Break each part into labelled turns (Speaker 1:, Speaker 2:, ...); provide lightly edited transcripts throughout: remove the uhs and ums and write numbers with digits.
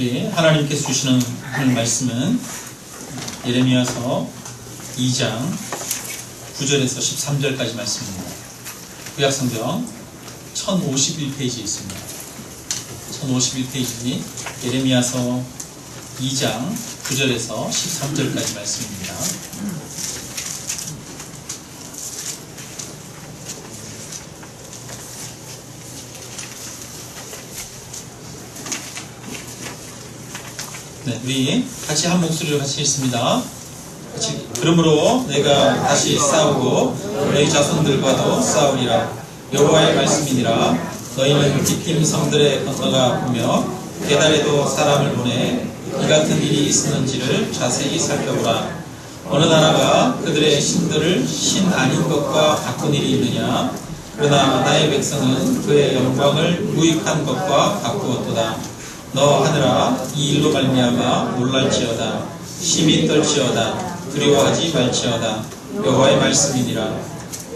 Speaker 1: 우리 하나님께서 주시는 오늘 말씀은 예레미야서 2장 9절에서 13절까지 말씀입니다. 구약성경 1051페이지에 있습니다. 1051페이지 예레미야서 2장 9절에서 13절까지 말씀입니다. 네, 우리 같이 한 목소리로 같이 읽습니다. 그러므로 내가 다시 싸우고 너희 자손들과도 싸우리라. 여호와의 말씀이니라. 너희는 디딤 성들에 건너가 보며 계달에도 사람을 보내 이 같은 일이 있었는지를 자세히 살펴보라. 어느 나라가 그들의 신들을 신 아닌 것과 바꾼 일이 있느냐. 그러나 나의 백성은 그의 영광을 무익한 것과 바꾸었도다. 너 하늘아, 이 일로 말미암아 놀랄지어다. 심히 떨지어다. 두려워하지 말지어다. 여호와의 말씀이니라.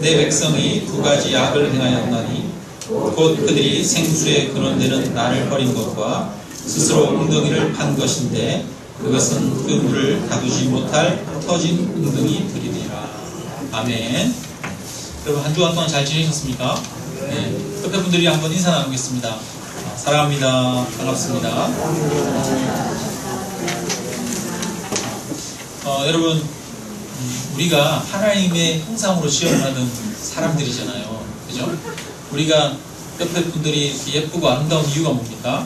Speaker 1: 내 백성이 두 가지 악을 행하였나니 곧 그들이 생수의 근원되는 나를 버린 것과 스스로 웅덩이를 판 것인데 그것은 그 물을 가두지 못할 터진 웅덩이 들이니라. 아멘. 여러분 한 주간 동안 잘 지내셨습니까? 네. 옆에 분들이 한번 인사 나누겠습니다. 사랑합니다. 반갑습니다. 여러분 우리가 하나님의 형상으로 지어받은 사람들이잖아요. 그죠? 우리가 옆에 분들이 예쁘고 아름다운 이유가 뭡니까?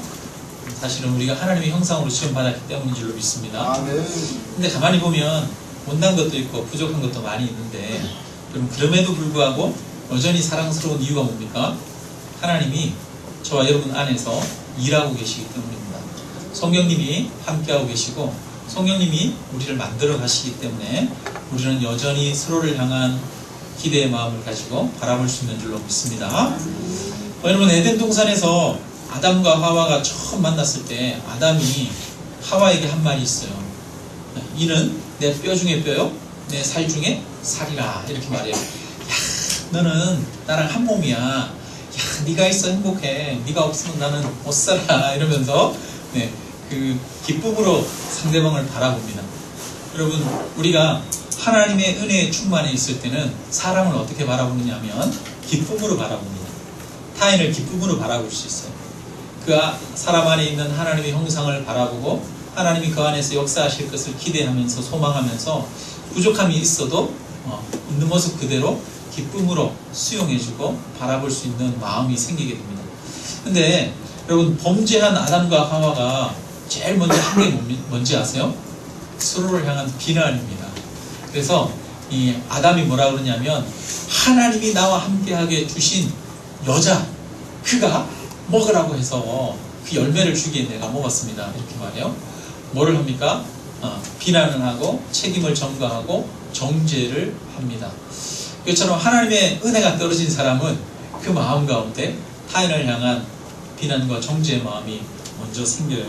Speaker 1: 사실은 우리가 하나님의 형상으로 지어받았기 때문인 줄로 믿습니다. 근데 가만히 보면 못난 것도 있고 부족한 것도 많이 있는데 그럼에도 불구하고 여전히 사랑스러운 이유가 뭡니까? 하나님이 저와 여러분 안에서 일하고 계시기 때문입니다. 성령님이 함께하고 계시고 성령님이 우리를 만들어 가시기 때문에 우리는 여전히 서로를 향한 기대의 마음을 가지고 바라볼 수 있는 줄로 믿습니다. 여러분 에덴 동산에서 아담과 하와가 처음 만났을 때 아담이 하와에게 한 말이 있어요. 이는 내 뼈 중에 뼈요 내 살 중에 살이라 이렇게 말해요. 야, 너는 나랑 한 몸이야. 야, 네가 있어 행복해. 네가 없으면 나는 못 살아. 이러면서 그 기쁨으로 상대방을 바라봅니다. 여러분 우리가 하나님의 은혜에 충만해 있을 때는 사람을 어떻게 바라보느냐 하면 기쁨으로 바라봅니다. 타인을 기쁨으로 바라볼 수 있어요. 그 사람 안에 있는 하나님의 형상을 바라보고 하나님이 그 안에서 역사하실 것을 기대하면서 소망하면서 부족함이 있어도 있는 모습 그대로 기쁨으로 수용해주고 바라볼 수 있는 마음이 생기게 됩니다. 근데 여러분 범죄한 아담과 하와가 제일 먼저 한 게 뭔지 아세요? 서로를 향한 비난입니다. 그래서 이 아담이 뭐라 그러냐면 하나님이 나와 함께하게 주신 여자 그가 먹으라고 해서 그 열매를 주기에 내가 먹었습니다. 이렇게 말해요. 뭐를 합니까? 비난을 하고 책임을 전가하고 정죄를 합니다. 이처럼 하나님의 은혜가 떨어진 사람은 그 마음 가운데 타인을 향한 비난과 정죄의 마음이 먼저 생겨요.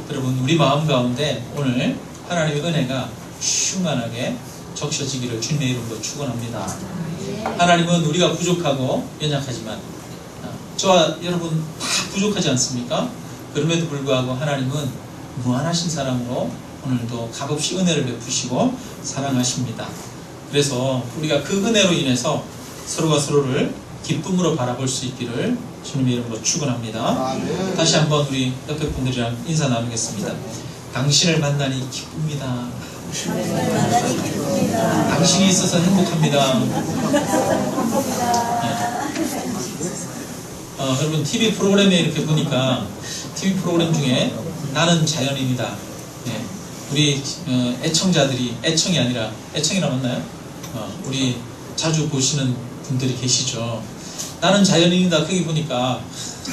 Speaker 1: 여러분 우리 마음 가운데 오늘 하나님의 은혜가 충만하게 적셔지기를 주님의 이름으로 축원합니다. 하나님은 우리가 부족하고 연약하지만 저와 여러분 다 부족하지 않습니까? 그럼에도 불구하고 하나님은 무한하신 사랑으로 오늘도 값없이 은혜를 베푸시고 사랑하십니다. 그래서 우리가 그 은혜로 인해서 서로가 서로를 기쁨으로 바라볼 수 있기를 주님의 이름으로 축원합니다. 다시 한번 우리 옆에 분들이랑 인사 나누겠습니다. 당신을 만나니 기쁩니다. 당신이 있어서 행복합니다. 여러분 TV 프로그램에 이렇게 보니까 TV 프로그램 중에 나는 자연인이다. 우리 애청자들이 애청이 아니라 애청이라 맞나요? 우리 자주 보시는 분들이 계시죠. 나는 자연인이다. 거기 보니까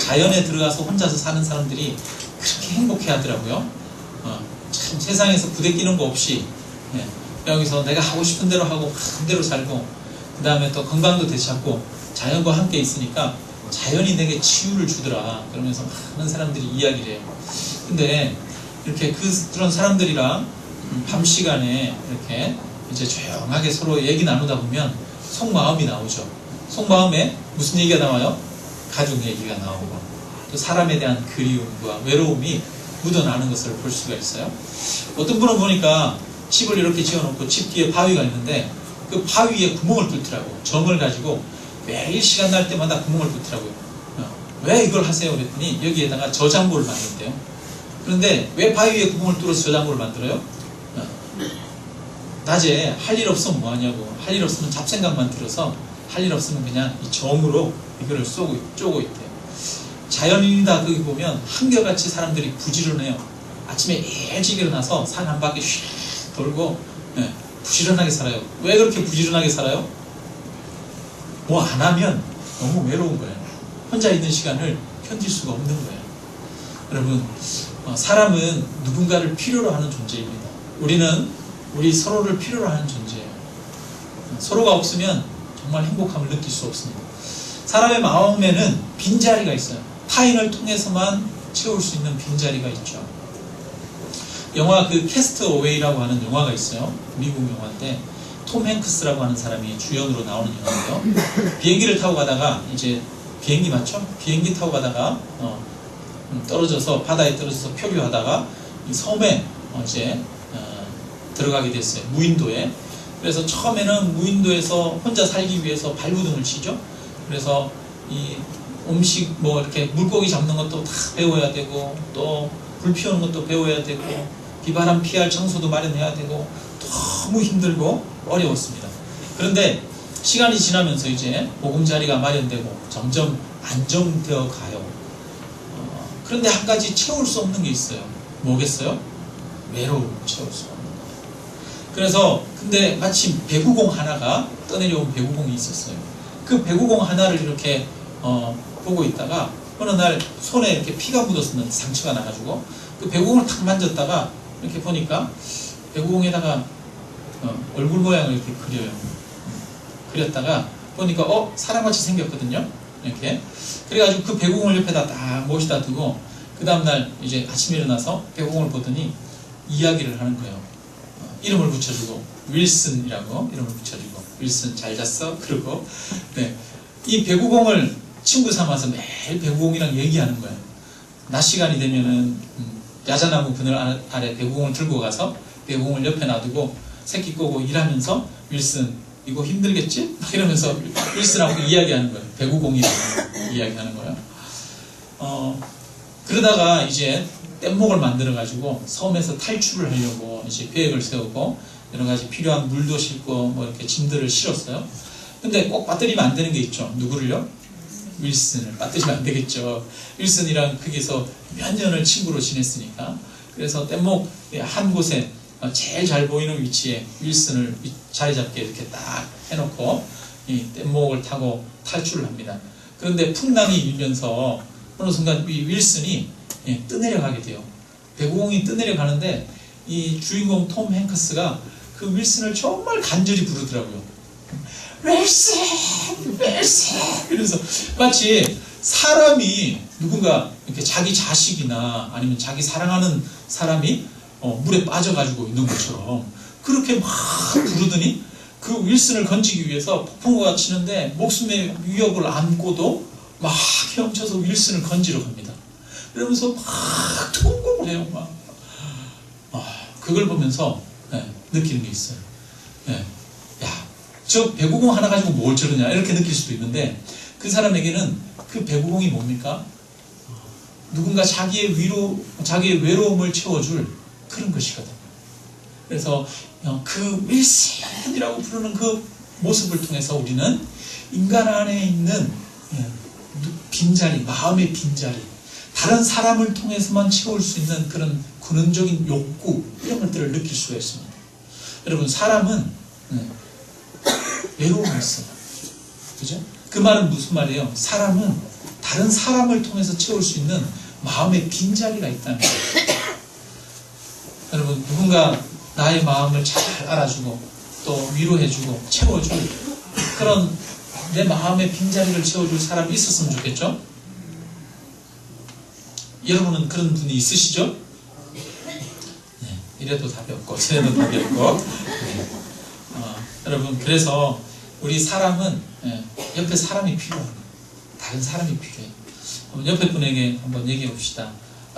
Speaker 1: 자연에 들어가서 혼자서 사는 사람들이 그렇게 행복해 하더라고요. 참 세상에서 부대끼는 거 없이 여기서 내가 하고 싶은 대로 하고 마음대로 살고 그 다음에 또 건강도 되찾고 자연과 함께 있으니까 자연이 내게 치유를 주더라. 그러면서 많은 사람들이 이야기를 해요. 근데 이렇게 그런 사람들이랑 밤 시간에 이렇게 이제 조용하게 서로 얘기 나누다 보면 속마음이 나오죠. 속마음에 무슨 얘기가 나와요? 가족 얘기가 나오고 또 사람에 대한 그리움과 외로움이 묻어나는 것을 볼 수가 있어요. 어떤 분은 보니까 집을 이렇게 지어놓고 집 뒤에 바위가 있는데 그 바위에 구멍을 뚫더라고요. 정을 가지고 매일 시간 날 때마다 구멍을 뚫더라고요. 왜 이걸 하세요? 그랬더니 여기에다가 저장고를 만든대요. 그런데 왜 바위에 구멍을 뚫어서 저장고를 만들어요? 낮에 할 일 없으면 뭐하냐고. 할 일 없으면 잡생각만 들어서 할 일 없으면 그냥 이 정으로 이거를 쪼고 있대요. 자연인이다 거기 보면 한결같이 사람들이 부지런해요. 아침에 일찍 일어나서 산 한 바퀴 휙 돌고 부지런하게 살아요. 왜 그렇게 부지런하게 살아요? 뭐 안 하면 너무 외로운 거예요. 혼자 있는 시간을 견딜 수가 없는 거예요. 여러분, 사람은 누군가를 필요로 하는 존재입니다. 우리는 우리 서로를 필요로 하는 존재예요. 서로가 없으면 정말 행복함을 느낄 수 없습니다. 사람의 마음에는 빈자리가 있어요. 타인을 통해서만 채울 수 있는 빈자리가 있죠. 영화 그 캐스트 어웨이라고 하는 영화가 있어요. 미국 영화인데 톰 행크스라고 하는 사람이 주연으로 나오는 영화인데요. 비행기를 타고 가다가 이제 비행기 맞죠? 비행기 타고 가다가 떨어져서 바다에 떨어져서 표류하다가 이 섬에 이제 들어가게 됐어요. 무인도에. 그래서 처음에는 무인도에서 혼자 살기 위해서 발버둥을 치죠. 그래서 이 음식 뭐 이렇게 물고기 잡는 것도 다 배워야 되고 또 불 피우는 것도 배워야 되고 비바람 피할 장소도 마련해야 되고 너무 힘들고 어려웠습니다. 그런데 시간이 지나면서 이제 보금자리가 마련되고 점점 안정되어 가요. 그런데 한 가지 채울 수 없는 게 있어요. 뭐겠어요? 외로움을 채울 수 없는 거예요. 그래서 근데 마침 배구공 하나가 떠내려온 배구공이 있었어요. 그 배구공 하나를 이렇게 보고 있다가 어느 날 손에 이렇게 피가 묻었었는데 상처가 나가지고 그 배구공을 탁 만졌다가 이렇게 보니까 배구공에다가 얼굴 모양을 이렇게 그려요. 그렸다가 보니까 사람같이 생겼거든요. 이렇게. 그래가지고 그 배구공을 옆에다 딱 모시다 두고 그 다음날 이제 아침에 일어나서 배구공을 보더니 이야기를 하는 거예요. 이름을 붙여주고 윌슨이라고 이름을 붙여주고 윌슨 잘 잤어? 그러고 이 배구공을 친구 삼아서 매일 배구공이랑 얘기하는 거예요. 낮 시간이 되면은 야자나무 그늘 아래 배구공을 들고 가서 배구공을 옆에 놔두고 새끼 꼬고 일하면서 윌슨 이거 힘들겠지? 막 이러면서 윌슨하고 이야기하는 거예요. 배구공이라고 이야기하는 거예요. 그러다가 이제 뗏목을 만들어 가지고 섬에서 탈출을 하려고 이제 계획을 세우고 여러 가지 필요한 물도 싣고 뭐 이렇게 짐들을 실었어요. 근데 꼭 빠뜨리면 안 되는 게 있죠. 누구를요? 윌슨을 빠뜨리면 안 되겠죠. 윌슨이랑 거기서 몇 년을 친구로 지냈으니까. 그래서 뗏목 한 곳에 제일 잘 보이는 위치에 윌슨을 자리 잡게 이렇게 딱 해놓고 이 뗏목을 타고 탈출을 합니다. 그런데 풍랑이 일면서 어느 순간 이 윌슨이 떠내려가게 돼요. 배구공이 떠내려가는데 이 주인공 톰 행크스가 그 윌슨을 정말 간절히 부르더라고요. 윌슨! 윌슨! 이러면서 마치 사람이 누군가 이렇게 자기 자식이나 아니면 자기 사랑하는 사람이 물에 빠져가지고 있는 것처럼 그렇게 막 부르더니 그 윌슨을 건지기 위해서 폭풍우가 치는데 목숨의 위협을 안고도 막 헤엄쳐서 윌슨을 건지러 갑니다. 그러면서 막 통곡을 해요. 막. 그걸 보면서 느끼는 게 있어요. 야, 저 배구공 하나 가지고 뭘 저러냐 이렇게 느낄 수도 있는데 그 사람에게는 그 배구공이 뭡니까? 누군가 자기의 외로움을 채워줄 그런 것이거든요. 그래서 그 윌슨이라고 부르는 그 모습을 통해서 우리는 인간 안에 있는 빈자리, 마음의 빈자리, 다른 사람을 통해서만 채울 수 있는 그런 근원적인 욕구 이런 것들을 느낄 수가 있습니다. 여러분 사람은 외로움이 있어요. 그죠? 그 말은 무슨 말이에요? 사람은 다른 사람을 통해서 채울 수 있는 마음의 빈자리가 있다는 거예요. 여러분 누군가 나의 마음을 잘 알아주고 또 위로해주고 채워줄 그런 내 마음의 빈자리를 채워줄 사람이 있었으면 좋겠죠? 여러분은 그런 분이 있으시죠? 네, 이래도 답이 없고 저래도 답이 없고 여러분 그래서 우리 사람은 옆에 사람이 필요합니다. 다른 사람이 필요해요. 옆에 분에게 한번 얘기해 봅시다.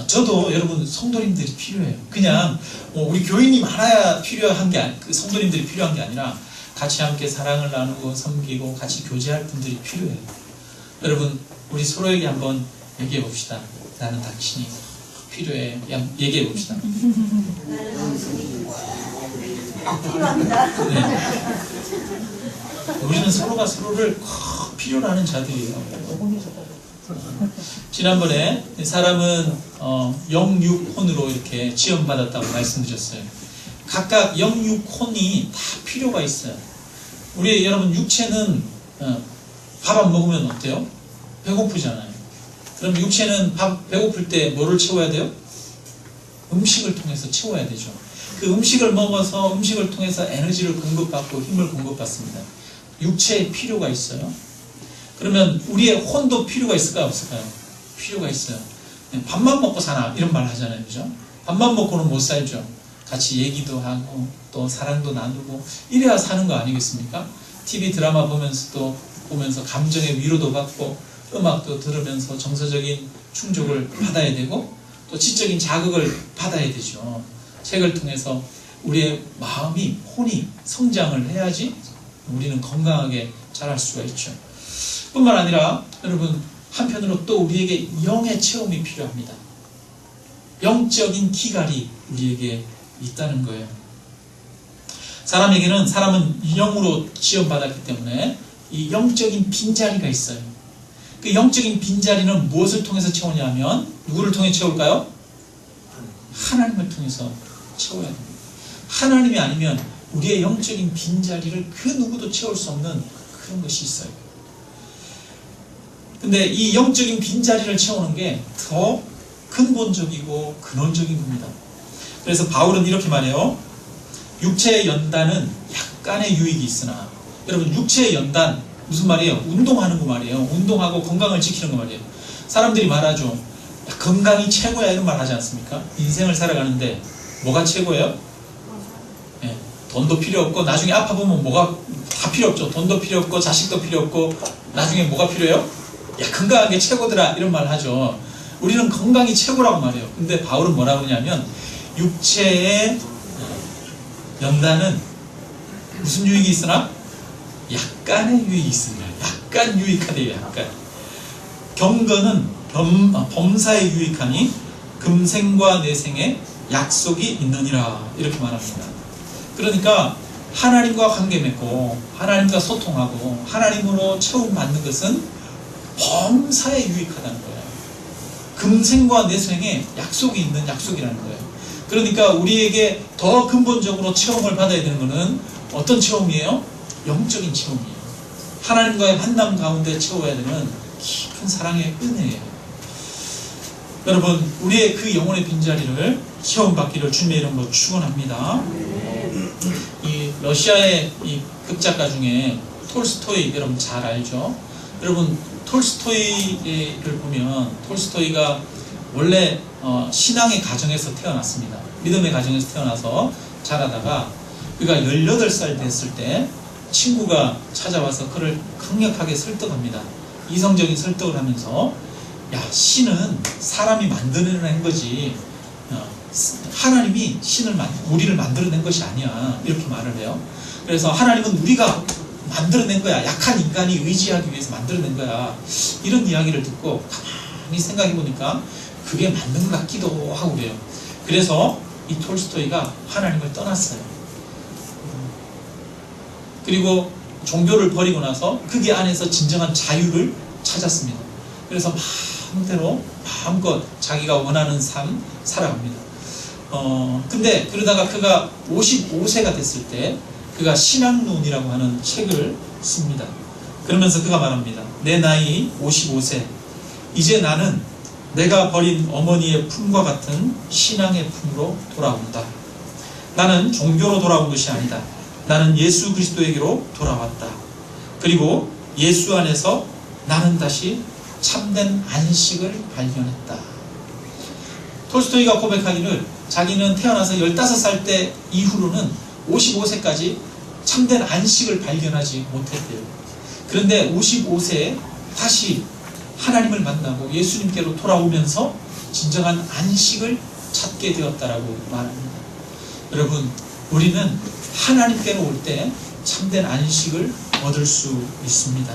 Speaker 1: 저도 여러분 성도님들이 필요해요. 그냥 우리 교인이 많아야 필요한 게 그 성도님들이 필요한 게 아니라 같이 함께 사랑을 나누고 섬기고 같이 교제할 분들이 필요해요. 여러분 우리 서로에게 한번 얘기해 봅시다. 나는 당신이 필요해. 얘기해 봅시다.
Speaker 2: 필요합니다.
Speaker 1: 네. 우리는 서로가 서로를 필요로 하는 자들이에요. 지난번에 사람은 영육혼으로 이렇게 지원받았다고 말씀드렸어요. 각각 영육혼이 다 필요가 있어요. 우리 여러분 육체는 밥 안 먹으면 어때요? 배고프잖아요. 그럼 육체는 배고플 때 뭐를 채워야 돼요? 음식을 통해서 채워야 되죠. 그 음식을 먹어서 음식을 통해서 에너지를 공급받고 힘을 공급받습니다. 육체에 필요가 있어요. 그러면 우리의 혼도 필요가 있을까요? 없을까요? 필요가 있어요. 밥만 먹고 사나 이런 말 하잖아요. 그죠? 밥만 먹고는 못 살죠. 같이 얘기도 하고 또 사랑도 나누고 이래야 사는 거 아니겠습니까? TV 드라마 보면서 감정의 위로도 받고 음악도 들으면서 정서적인 충족을 받아야 되고 또 지적인 자극을 받아야 되죠. 책을 통해서 우리의 마음이 혼이 성장을 해야지 우리는 건강하게 자랄 수가 있죠. 뿐만 아니라 여러분 한편으로 또 우리에게 영의 체험이 필요합니다. 영적인 기갈이 우리에게 있다는 거예요. 사람은 영으로 지원받았기 때문에 이 영적인 빈자리가 있어요. 그 영적인 빈자리는 무엇을 통해서 채우냐 하면 누구를 통해 채울까요? 하나님을 통해서 채워야 됩니다. 하나님이 아니면 우리의 영적인 빈자리를 그 누구도 채울 수 없는 그런 것이 있어요. 근데 이 영적인 빈자리를 채우는 게 더 근본적이고 근원적인 겁니다. 그래서 바울은 이렇게 말해요. 육체의 연단은 약간의 유익이 있으나, 여러분 육체의 연단 무슨 말이에요? 운동하는 거 말이에요. 운동하고 건강을 지키는 거 말이에요. 사람들이 말하죠. 건강이 최고야 이런 말 하지 않습니까? 인생을 살아가는데 뭐가 최고예요? 네, 돈도 필요 없고 나중에 아파보면 뭐가 다 필요 없죠. 돈도 필요 없고 자식도 필요 없고 나중에 뭐가 필요해요? 야, 건강한 게 최고더라 이런 말 하죠. 우리는 건강이 최고라고 말해요. 근데 바울은 뭐라고 하냐면 육체의 연단은 무슨 유익이 있으나 약간의 유익이 있습니다. 약간 유익하대요. 약간. 경건은 범사에 유익하니 금생과 내생에 약속이 있느니라 이렇게 말합니다. 그러니까 하나님과 관계 맺고 하나님과 소통하고 하나님으로 체험받는 것은 범사에 유익하다는 거예요. 금생과 내생에 약속이 있는 약속이라는 거예요. 그러니까 우리에게 더 근본적으로 체험을 받아야 되는 것은 어떤 체험이에요? 영적인 체험이에요. 하나님과의 만남 가운데 채워야 되는 깊은 사랑의 은혜예요. 여러분 우리의 그 영혼의 빈자리를 체험받기를 주님의 이름으로 축원합니다. 이 러시아의 이 극작가 중에 톨스토이 여러분 잘 알죠? 여러분 톨스토이를 보면 톨스토이가 원래 신앙의 가정에서 태어났습니다. 믿음의 가정에서 태어나서 자라다가 그가 18살 됐을 때 친구가 찾아와서 그를 강력하게 설득합니다. 이성적인 설득을 하면서 야, 신은 사람이 만들어낸 거지 하나님이 우리를 만들어낸 것이 아니야 이렇게 말을 해요. 그래서 하나님은 우리가 만들어낸 거야. 약한 인간이 의지하기 위해서 만들어낸 거야. 이런 이야기를 듣고 가만히 생각해 보니까 그게 맞는 것 같기도 하고 그래요. 그래서 이 톨스토이가 하나님을 떠났어요. 그리고 종교를 버리고 나서 그게 안에서 진정한 자유를 찾았습니다. 그래서 마음껏 자기가 원하는 삶 살아갑니다. 근데 그러다가 그가 55세가 됐을 때 그가 신앙론이라고 하는 책을 씁니다. 그러면서 그가 말합니다. 내 나이 55세. 이제 나는 내가 버린 어머니의 품과 같은 신앙의 품으로 돌아온다. 나는 종교로 돌아온 것이 아니다. 나는 예수 그리스도에게로 돌아왔다. 그리고 예수 안에서 나는 다시 참된 안식을 발견했다. 톨스토이가 고백하기를 자기는 태어나서 15살 때 이후로는 55세까지 참된 안식을 발견하지 못했대요. 그런데 55세에 다시 하나님을 만나고 예수님께로 돌아오면서 진정한 안식을 찾게 되었다라고 말합니다. 여러분, 우리는 하나님께로 올 때 참된 안식을 얻을 수 있습니다.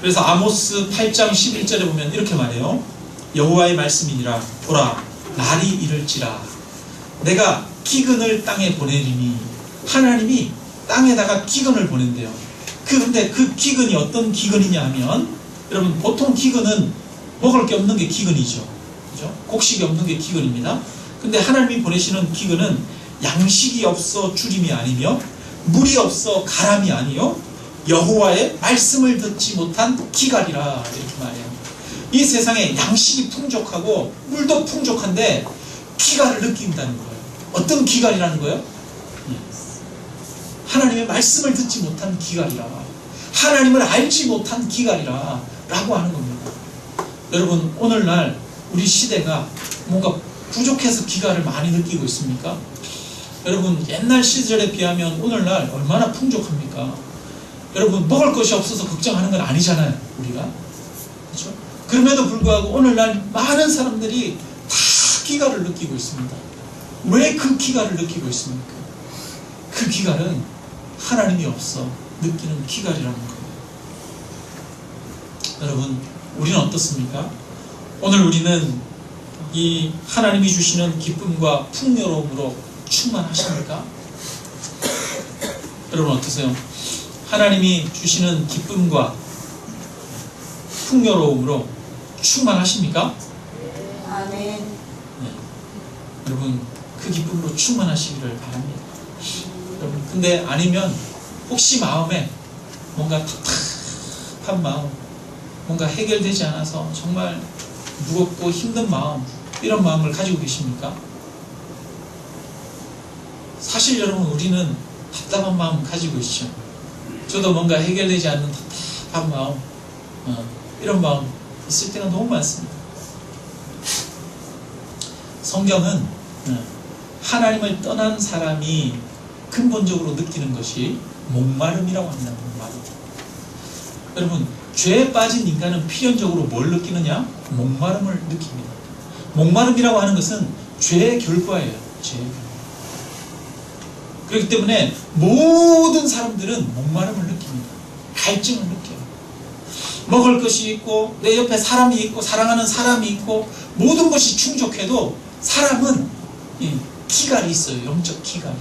Speaker 1: 그래서 아모스 8장 11절에 보면 이렇게 말해요. 여호와의 말씀이니라. 보라, 날이 이를지라. 내가 기근을 땅에 보내리니. 하나님이 땅에다가 기근을 보낸대요. 근데 그 기근이 어떤 기근이냐 하면, 여러분, 보통 기근은 먹을 게 없는 게 기근이죠. 그죠? 곡식이 없는 게 기근입니다. 근데 하나님이 보내시는 기근은 양식이 없어 주림이 아니며, 물이 없어 가람이 아니요, 여호와의 말씀을 듣지 못한 기갈이라, 이렇게 말해요. 이 세상에 양식이 풍족하고 물도 풍족한데 기갈을 느낀다는 거예요. 어떤 기갈이라는 거예요? 하나님의 말씀을 듣지 못한 기갈이라, 하나님을 알지 못한 기갈이라 라고 하는 겁니다. 여러분, 오늘날 우리 시대가 뭔가 부족해서 기갈을 많이 느끼고 있습니까? 여러분, 옛날 시절에 비하면 오늘날 얼마나 풍족합니까? 여러분, 먹을 것이 없어서 걱정하는 건 아니잖아요, 우리가. 그렇죠? 그럼에도 불구하고 오늘날 많은 사람들이 다 기갈을 느끼고 있습니다. 왜 그 기갈을 느끼고 있습니까? 그 기갈은 하나님이 없어 느끼는 기갈이라는 거예요. 여러분, 우리는 어떻습니까? 오늘 우리는 이 하나님이 주시는 기쁨과 풍요로움으로 충만하십니까? 여러분, 어떠세요? 하나님이 주시는 기쁨과 풍요로움으로 충만하십니까?
Speaker 2: 아멘.
Speaker 1: 네. 여러분, 그 기쁨으로 충만하시기를 바랍니다. 여러분, 근데 아니면 혹시 마음에 뭔가 답답한 마음, 뭔가 해결되지 않아서 정말 무겁고 힘든 마음, 이런 마음을 가지고 계십니까? 사실 여러분, 우리는 답답한 마음 가지고 있죠. 저도 뭔가 해결되지 않는 답답한 마음, 이런 마음 있을 때가 너무 많습니다. 성경은 하나님을 떠난 사람이 근본적으로 느끼는 것이 목마름이라고 합니다. 목마름. 여러분, 죄에 빠진 인간은 필연적으로 뭘 느끼느냐? 목마름을 느낍니다. 목마름이라고 하는 것은 죄의 결과예요. 죄의 결과. 그렇기 때문에 모든 사람들은 목마름을 느낍니다. 갈증을 느껴요. 먹을 것이 있고 내 옆에 사람이 있고 사랑하는 사람이 있고 모든 것이 충족해도 사람은 기갈이 있어요. 영적 기갈이.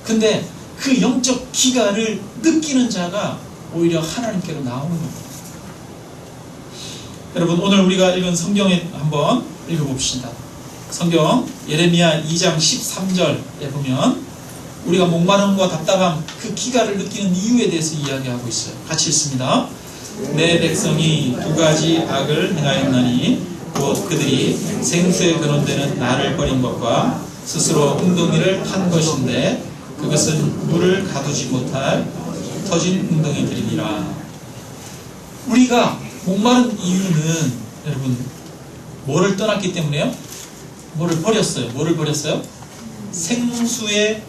Speaker 1: 근데 그 영적 기갈을 느끼는 자가 오히려 하나님께로 나오는 겁니다. 여러분, 오늘 우리가 읽은 성경에 한번 읽어봅시다. 성경 예레미야 2장 13절에 보면 우리가 목마름과 답답함, 그 기갈을 느끼는 이유에 대해서 이야기하고 있어요. 같이 읽습니다. 내 백성이 두 가지 악을 행하였나니 곧 그들이 생수에 근원되는 나를 버린 것과 스스로 웅덩이를 판 것인데 그것은 물을 가두지 못할 터진 웅덩이들이니라. 우리가 목마른 이유는 여러분, 뭐를 떠났기 때문에요? 뭐를 버렸어요? 뭐를 버렸어요? 생수에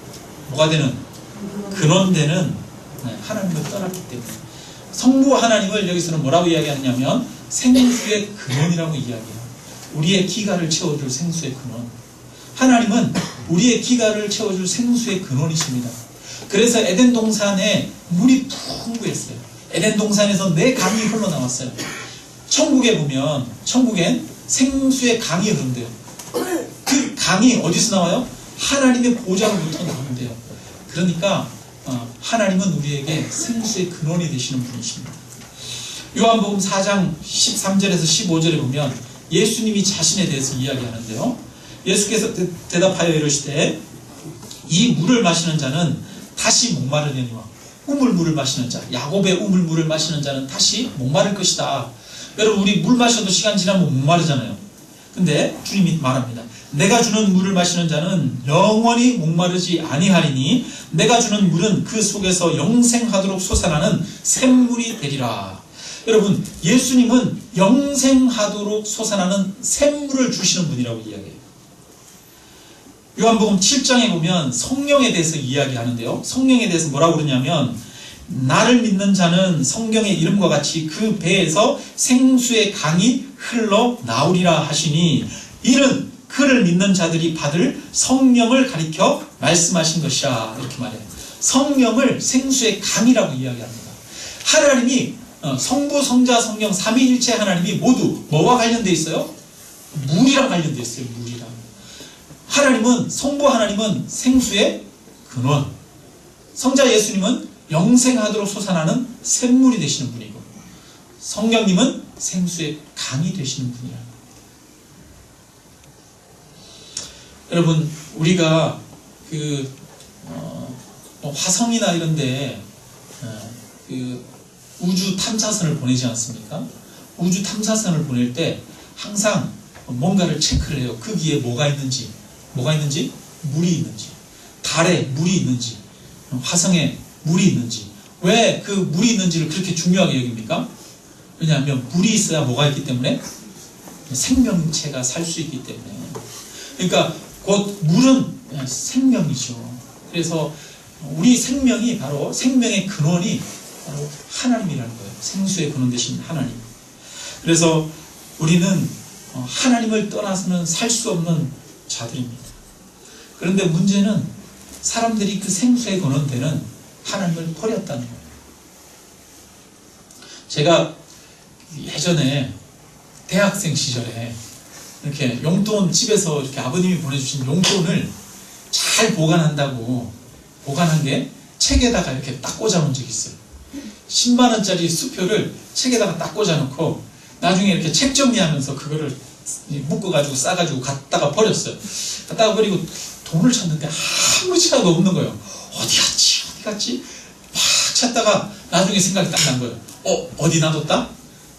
Speaker 1: 뭐가 되는? 근원되는 하나님을 떠났기 때문에. 성부 하나님을 여기서는 뭐라고 이야기하느냐면 생수의 근원이라고 이야기해요. 우리의 기갈을 채워줄 생수의 근원. 하나님은 우리의 기갈을 채워줄 생수의 근원이십니다. 그래서 에덴 동산에 물이 풍부했어요. 에덴 동산에서 네 강이 흘러나왔어요. 천국에 보면 천국엔 생수의 강이 흐른대요. 그 강이 어디서 나와요? 하나님의 보좌로부터 나오는데요. 그러니까 하나님은 우리에게 생수의 근원이 되시는 분이십니다. 요한복음 4장 13절에서 15절에 보면 예수님이 자신에 대해서 이야기하는데요. 예수께서 대답하여 이르시되 이 물을 마시는 자는 다시 목마르려니와 우물물을 마시는 자, 야곱의 우물물을 마시는 자는 다시 목마를 것이다. 여러분, 우리 물 마셔도 시간 지나면 목마르잖아요. 근데 주님이 말합니다. 내가 주는 물을 마시는 자는 영원히 목마르지 아니하리니 내가 주는 물은 그 속에서 영생하도록 솟아나는 샘물이 되리라. 여러분, 예수님은 영생하도록 솟아나는 샘물을 주시는 분이라고 이야기해요. 요한복음 7장에 보면 성령에 대해서 이야기하는데요. 성령에 대해서 뭐라고 그러냐면 나를 믿는 자는 성경의 이름과 같이 그 배에서 생수의 강이 흘러나오리라 하시니 이는 그를 믿는 자들이 받을 성령을 가리켜 말씀하신 것이라. 이렇게 말해요. 성령을 생수의 강이라고 이야기합니다. 하나님이 성부, 성자, 성령 삼위일체 하나님이 모두 뭐와 관련되어 있어요? 물이랑 관련되어 있어요. 물이랑. 하나님은, 성부 하나님은 생수의 근원, 성자 예수님은 영생하도록 솟아나는 샘물이 되시는 분이고, 성령님은 생수의 강이 되시는 분이라. 여러분, 우리가 화성이나 이런데 우주 탐사선을 보내지 않습니까? 우주 탐사선을 보낼 때 항상 뭔가를 체크를 해요. 거기에 뭐가 있는지, 물이 있는지, 달에 물이 있는지, 화성에 물이 있는지. 왜 그 물이 있는지를 그렇게 중요하게 여깁니까? 왜냐하면 물이 있어야 뭐가 있기 때문에? 생명체가 살 수 있기 때문에. 그러니까 곧 물은 생명이죠. 그래서 우리 생명이 바로, 생명의 근원이 바로 하나님이라는 거예요. 생수의 근원 되신 하나님. 그래서 우리는 하나님을 떠나서는 살 수 없는 자들입니다. 그런데 문제는 사람들이 그 생수의 근원 되는 하나님을 버렸다는 거예요. 제가 예전에 대학생 시절에 이렇게 용돈, 집에서 이렇게 아버님이 보내주신 용돈을 잘 보관한다고 보관한 게 책에다가 이렇게 딱 꽂아놓은 적이 있어요. 10만원짜리 수표를 책에다가 딱 꽂아놓고 나중에 이렇게 책 정리하면서 그거를 묶어가지고 싸가지고 갖다가 버렸어요. 갖다가 버리고 돈을 찾는데 아무 지라도 없는 거예요. 어디 갔지? 막 찾다가 나중에 생각이 딱 난 거예요. 어디 놔뒀다?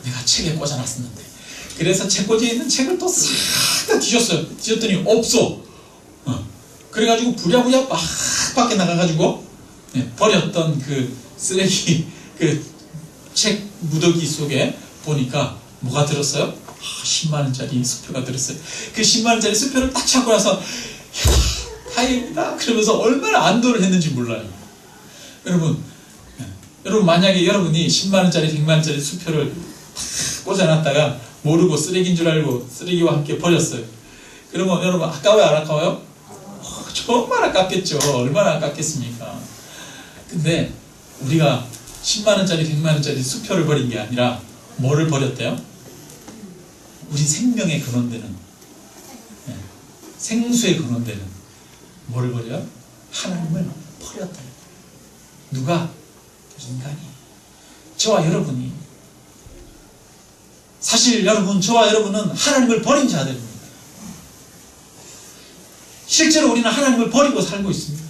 Speaker 1: 내가 책에 꽂아놨었는데. 그래서 책꽂이에 있는 책을 또 싹 다 뒤졌어요. 뒤졌더니 없어. 그래가지고 부랴부랴 막 밖에 나가가지고 버렸던 그 쓰레기 그 책 무더기 속에 보니까 뭐가 들었어요? 10만원짜리 수표가 들었어요. 그 10만원짜리 수표를 딱 찾고 나서 다행이다 그러면서 얼마나 안도를 했는지 몰라요. 여러분 만약에 여러분이 10만원짜리 100만원짜리 수표를 꽂아놨다가 모르고 쓰레기인 줄 알고 쓰레기와 함께 버렸어요. 그러면 여러분 아까워요, 안 아까워요? 정말 아깝겠죠. 얼마나 아깝겠습니까? 근데 우리가 10만원짜리 100만원짜리 수표를 버린 게 아니라 뭐를 버렸대요? 우리 생명의 근원되는, 생수의 근원되는 뭐를 버려요? 하나님을 버렸다. 누가? 인간이. 저와 여러분이. 사실 여러분, 저와 여러분은 하나님을 버린 자들입니다. 실제로 우리는 하나님을 버리고 살고 있습니다.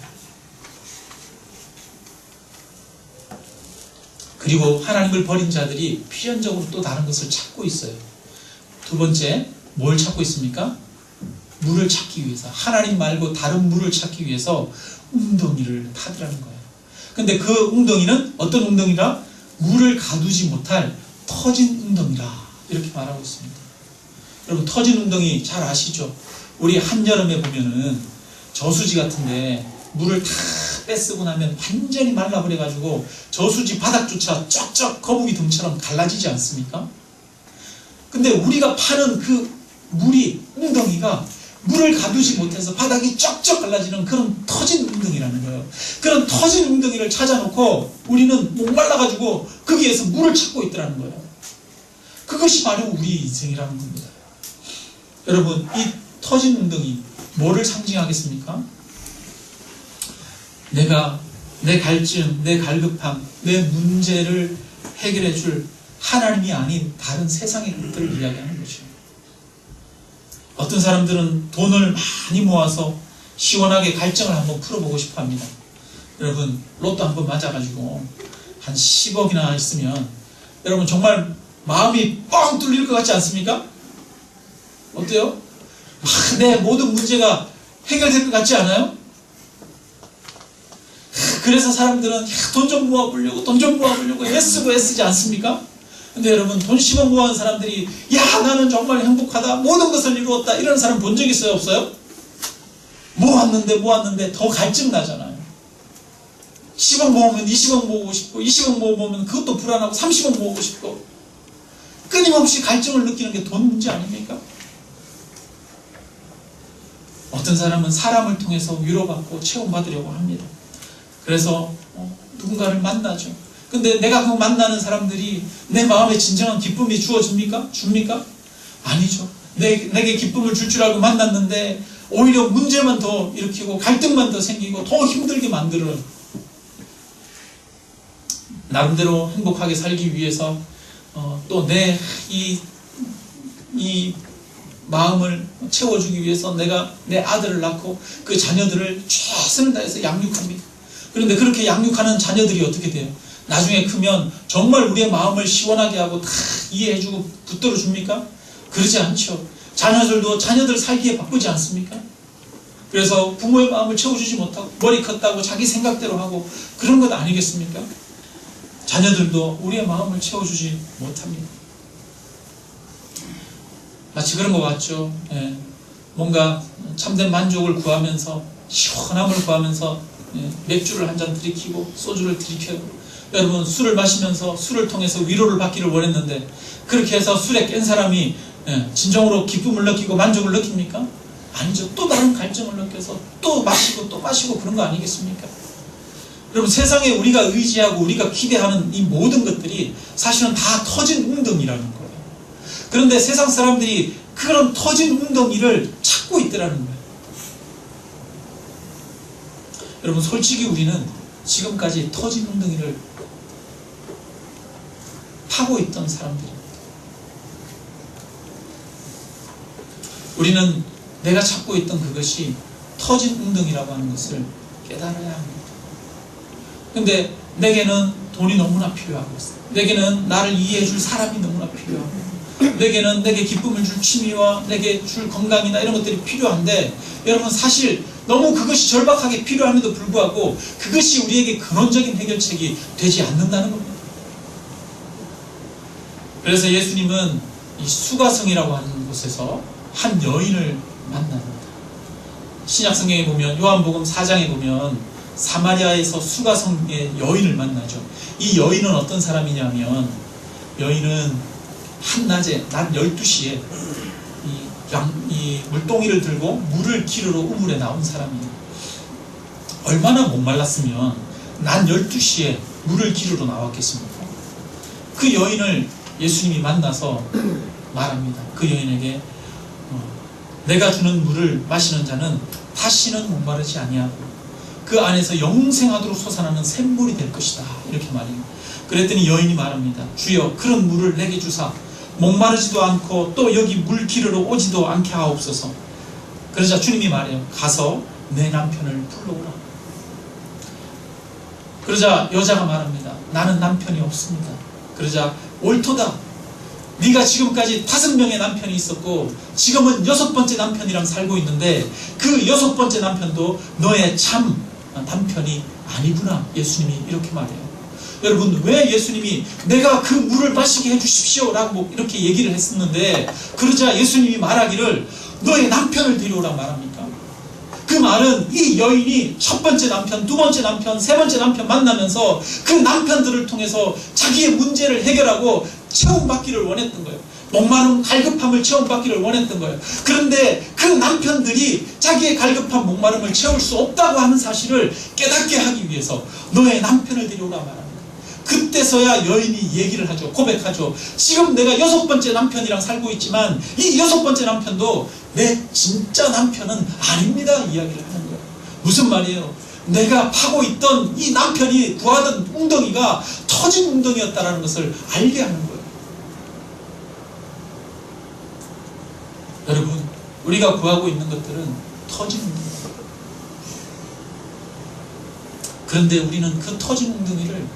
Speaker 1: 그리고 하나님을 버린 자들이 필연적으로 또 다른 것을 찾고 있어요. 두 번째, 뭘 찾고 있습니까? 물을 찾기 위해서, 하나님 말고 다른 물을 찾기 위해서 웅덩이를 타더라는 거예요. 근데 그 웅덩이는 어떤 웅덩이라? 물을 가두지 못할 터진 웅덩이라 이렇게 말하고 있습니다. 여러분, 터진 웅덩이 잘 아시죠? 우리 한여름에 보면은 저수지 같은데 물을 다 뺏쓰고 나면 완전히 말라버려가지고 저수지 바닥조차 쩍쩍 거북이 등처럼 갈라지지 않습니까? 근데 우리가 파는 그 물이, 웅덩이가 물을 가두지 못해서 바닥이 쩍쩍 갈라지는 그런 터진 웅덩이라는 거예요. 그런 터진 웅덩이를 찾아놓고 우리는 목말라가지고 거기에서 물을 찾고 있더라는 거예요. 그것이 바로 우리 인생이라는 겁니다. 여러분, 이 터진 웅덩이 뭐를 상징하겠습니까? 내가 내 갈증, 내 갈급함, 내 문제를 해결해 줄 하나님이 아닌 다른 세상의 것들을 이야기하는 것이에요. 어떤 사람들은 돈을 많이 모아서 시원하게 갈증을 한번 풀어보고 싶어 합니다. 여러분, 로또 한번 맞아가지고 한 10억이나 있으면 여러분 정말 마음이 뻥 뚫릴 것 같지 않습니까? 어때요? 내 모든 문제가 해결될 것 같지 않아요? 그래서 사람들은 돈 좀 모아보려고 애쓰고 애쓰지 않습니까? 근데 여러분, 돈 10억 모아온 사람들이 나는 정말 행복하다, 모든 것을 이루었다, 이런 사람 본 적 있어요? 없어요? 모았는데 더 갈증 나잖아요. 10억 모으면 20억 모으고 싶고 20억 모으면 그것도 불안하고 30억 모으고 싶고 끊임없이 갈증을 느끼는 게 돈 문제 아닙니까? 어떤 사람은 사람을 통해서 위로받고 체험받으려고 합니다. 그래서 누군가를 만나죠. 근데 내가 그 만나는 사람들이 내 마음에 진정한 기쁨이 주어집니까? 줍니까? 아니죠. 내게 기쁨을 줄 줄 알고 만났는데 오히려 문제만 더 일으키고 갈등만 더 생기고 더 힘들게 만들어요. 나름대로 행복하게 살기 위해서 또 내 이 마음을 채워주기 위해서 내가 내 아들을 낳고 그 자녀들을 최선을 다해서 양육합니다. 그런데 그렇게 양육하는 자녀들이 어떻게 돼요? 나중에 크면 정말 우리의 마음을 시원하게 하고 다 이해해주고 붙들어 줍니까? 그러지 않죠. 자녀들도 자녀들 살기에 바쁘지 않습니까? 그래서 부모의 마음을 채워주지 못하고 머리 컸다고 자기 생각대로 하고 그런 것 아니겠습니까? 자녀들도 우리의 마음을 채워주지 못합니다. 마치 그런 것 같죠. 예. 뭔가 참된 만족을 구하면서 시원함을 구하면서 맥주를 한 잔 들이키고 소주를 들이켜고 여러분 술을 마시면서 술을 통해서 위로를 받기를 원했는데 그렇게 해서 술에 깬 사람이 진정으로 기쁨을 느끼고 만족을 느낍니까? 아니죠. 또 다른 갈증을 느껴서 또 마시고 그런 거 아니겠습니까? 여러분 세상에 우리가 의지하고 우리가 기대하는 이 모든 것들이 사실은 다 터진 웅덩이라는 거예요. 그런데 세상 사람들이 그런 터진 웅덩이를 찾고 있더라는 거예요. 여러분 솔직히 우리는 지금까지 터진 웅덩이를 파고 있던 사람들입니다. 우리는 내가 찾고 있던 그것이 터진 웅덩이라고 하는 것을 깨달아야 합니다. 근데 내게는 돈이 너무나 필요하고 있어요. 내게는 나를 이해해줄 사람이 너무나 필요하고 내게는 내게 기쁨을 줄 취미와 내게 줄 건강이나 이런 것들이 필요한데 여러분 사실 너무 그것이 절박하게 필요함에도 불구하고 그것이 우리에게 근원적인 해결책이 되지 않는다는 겁니다. 그래서 예수님은 이 수가성이라고 하는 곳에서 한 여인을 만납니다. 신약성경에 보면 요한복음 4장에 보면 사마리아에서 수가성의 여인을 만나죠. 이 여인은 어떤 사람이냐면 여인은 한낮에 낮 12시에 이 물동이를 들고 물을 기르러 우물에 나온 사람이에요. 얼마나 목말랐으면 낮 12시에 물을 기르러 나왔겠습니까? 그 여인을 예수님이 만나서 말합니다. 그 여인에게 내가 주는 물을 마시는 자는 다시는 목마르지 아니하고 그 안에서 영생하도록 솟아나는 샘물이 될 것이다. 이렇게 말해요. 그랬더니 여인이 말합니다. 주여 그런 물을 내게 주사 목마르지도 않고 또 여기 물 기르러 오지도 않게 하옵소서. 그러자 주님이 말해요. 가서 내 남편을 불러오라. 그러자 여자가 말합니다. 나는 남편이 없습니다. 그러자 옳도다. 네가 지금까지 5명의 남편이 있었고 지금은 6번째 남편이랑 살고 있는데 그 6번째 남편도 너의 참 남편이 아니구나. 예수님이 이렇게 말해요. 여러분 왜 예수님이 내가 그 물을 마시게 해주십시오 라고 이렇게 얘기를 했었는데 그러자 예수님이 말하기를 너의 남편을 데려오라 말합니까? 그 말은 이 여인이 첫 번째 남편, 두 번째 남편, 세 번째 남편 만나면서 그 남편들을 통해서 자기의 문제를 해결하고 체험받기를 원했던 거예요. 목마름, 갈급함을 체험받기를 원했던 거예요. 그런데 그 남편들이 자기의 갈급함, 목마름을 채울 수 없다고 하는 사실을 깨닫게 하기 위해서 너의 남편을 데려오라 말합니다. 그때서야 여인이 얘기를 하죠. 고백하죠. 지금 내가 6번째 남편이랑 살고 있지만 이 6번째 남편도 내 진짜 남편은 아닙니다. 이야기를 하는 거예요. 무슨 말이에요? 내가 파고 있던 이 남편이 구하던 웅덩이가 터진 웅덩이였다는 것을 알게 하는 거예요. 여러분 우리가 구하고 있는 것들은 터진 웅덩이예요. 그런데 우리는 그 터진 웅덩이를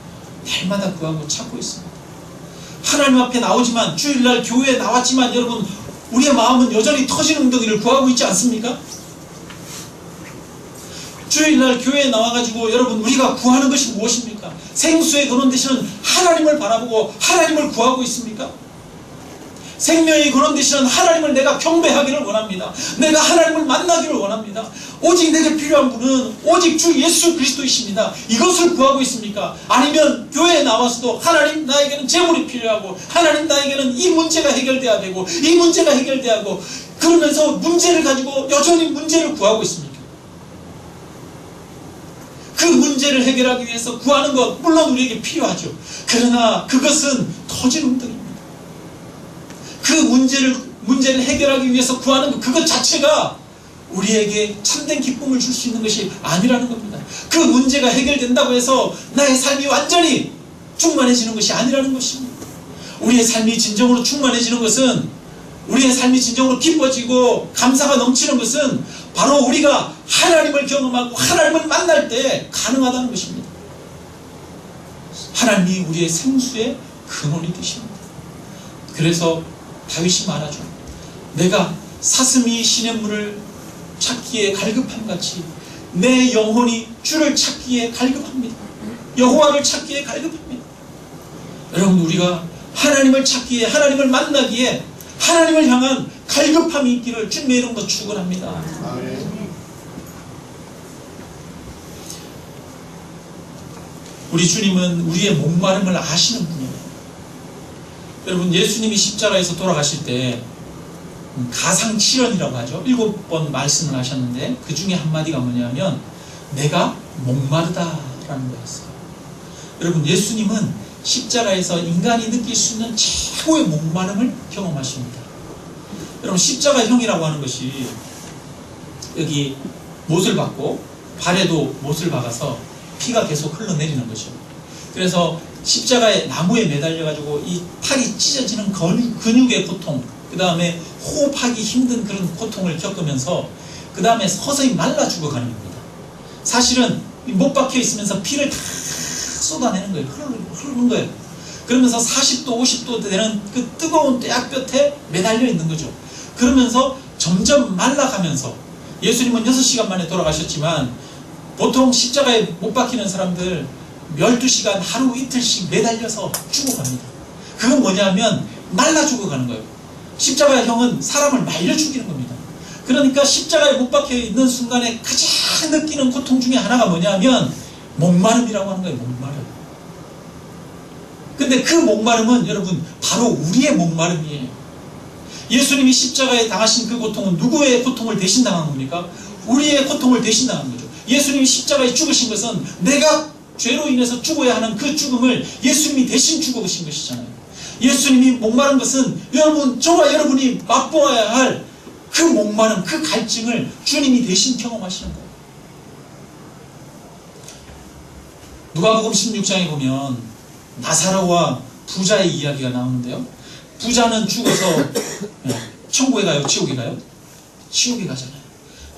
Speaker 1: 날마다 구하고 찾고 있습니다. 하나님 앞에 나오지만 주일날 교회에 나왔지만 여러분 우리의 마음은 여전히 터진 웅덩이를 구하고 있지 않습니까? 주일날 교회에 나와가지고 여러분 우리가 구하는 것이 무엇입니까? 생수의 근원 되시는 하나님을 바라보고 하나님을 구하고 있습니까? 생명의 근원 되시는 하나님을 내가 경배하기를 원합니다. 내가 하나님을 만나기를 원합니다. 오직 내게 필요한 분은 오직 주 예수 그리스도이십니다. 이것을 구하고 있습니까? 아니면 교회에 나와서도 하나님 나에게는 재물이 필요하고 하나님 나에게는 이 문제가 해결돼야 되고 이 문제가 해결돼야 하고 그러면서 문제를 가지고 여전히 문제를 구하고 있습니까? 그 문제를 해결하기 위해서 구하는 것 물론 우리에게 필요하죠. 그러나 그것은 토지농덕입니다. 그 문제를 해결하기 위해서 구하는 것 그것 자체가 우리에게 참된 기쁨을 줄 수 있는 것이 아니라는 겁니다. 그 문제가 해결된다고 해서 나의 삶이 완전히 충만해지는 것이 아니라는 것입니다. 우리의 삶이 진정으로 충만해지는 것은 우리의 삶이 진정으로 기뻐지고 감사가 넘치는 것은 바로 우리가 하나님을 경험하고 하나님을 만날 때 가능하다는 것입니다. 하나님이 우리의 생수의 근원이 되십니다. 그래서 다윗이 말하죠. 내가 사슴이 시냇물을 찾기에 갈급함같이 내 영혼이 주를 찾기에 갈급합니다. 여호와를 찾기에 갈급합니다. 여러분 우리가 하나님을 찾기에 하나님을 만나기에 하나님을 향한 갈급함이 있기를 주님의 이름으로 축원합니다. 우리 주님은 우리의 목마름을 아시는 분이에요. 여러분 예수님이 십자가에서 돌아가실 때 가상칠언이라고 하죠. 7번 말씀을 하셨는데 그 중에 한마디가 뭐냐면 내가 목마르다라는 거였어요. 여러분 예수님은 십자가에서 인간이 느낄 수 있는 최고의 목마름을 경험하십니다. 여러분 십자가형이라고 하는 것이 여기 못을 박고 발에도 못을 박아서 피가 계속 흘러내리는 거죠. 그래서 십자가에 나무에 매달려 가지고 이 팔이 찢어지는 근육의 고통, 그 다음에 호흡하기 힘든 그런 고통을 겪으면서 그 다음에 서서히 말라 죽어가는 겁니다. 사실은 못 박혀 있으면서 피를 다 쏟아내는 거예요. 흐르는 거예요. 그러면서 40도 50도 되는 그 뜨거운 떼약볕에 매달려 있는 거죠. 그러면서 점점 말라가면서 예수님은 6시간 만에 돌아가셨지만 보통 십자가에 못 박히는 사람들 12시간 하루 이틀씩 매달려서 죽어갑니다. 그건 뭐냐면 말라 죽어가는 거예요. 십자가형은 사람을 말려 죽이는 겁니다. 그러니까 십자가에 못 박혀 있는 순간에 가장 느끼는 고통 중에 하나가 뭐냐면 목마름이라고 하는 거예요. 목마름. 근데 그 목마름은 여러분 바로 우리의 목마름이에요. 예수님이 십자가에 당하신 그 고통은 누구의 고통을 대신 당한 겁니까? 우리의 고통을 대신 당한 거죠. 예수님이 십자가에 죽으신 것은 내가 죄로 인해서 죽어야 하는 그 죽음을 예수님이 대신 죽으신 것이잖아요. 예수님이 목마른 것은 여러분, 저와 여러분이 맛보아야 할 그 목마름, 그 갈증을 주님이 대신 경험하시는 거예요. 누가복음 16장에 보면 나사로와 부자의 이야기가 나오는데요. 부자는 죽어서 천국에 가요? 지옥에 가요? 지옥에 가잖아요.